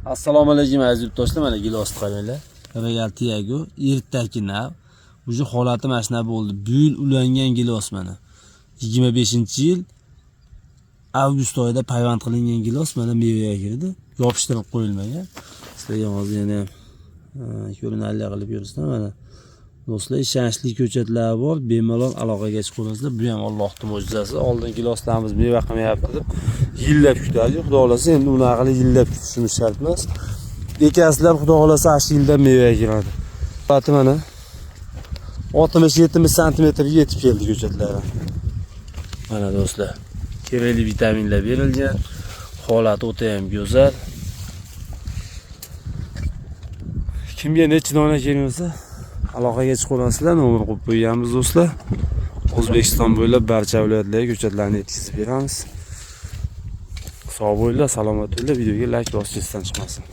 Assalomu alaykum aziz yurtdoshlar, mana gilos qaranglar. Real Tiago ertaki nav. Bu holati mana shuna bo'ldi. Bu yil ulangan gilos mana. 25-yil avgust oyida payvand qilingan gilos mana mevaga kirdi. Yopishtirib qo'yilmagan. Sizlarga hozir yana ko'rinarli qilib ko'rsam mana. Do'stlar, ishonchli ko'chatlar bor. Bemalol aloqaga chiqib qolasizlar. Bu ham Allohning mo'jizasi. Oldin giloslarimiz meva qilmayapti deb yillab kutadi. Xudo xolasa endi unaqa qilib yillab kutishimiz shart emas. Ekasizlar, xudo xolasa 8 yilda mevaga kiradi. Faqat mana 60-70 sm yetib keldi ko'chatlar. Mana do'stlar, kerakli vitaminlar berilgan. Holati o'ta ham go'zal. Kimga necha dona kerak bo'lsa aloqaga chiqib olasizlar, nomer qo'yib qo'yganmiz do'stlar. O'zbekiston bo'ylab barcha viloyatlarga ko'chatlarni yetkazib beramiz. Sog' bo'linglar, salomat bo'linglar. Videoga like bosishdan chiqmasin.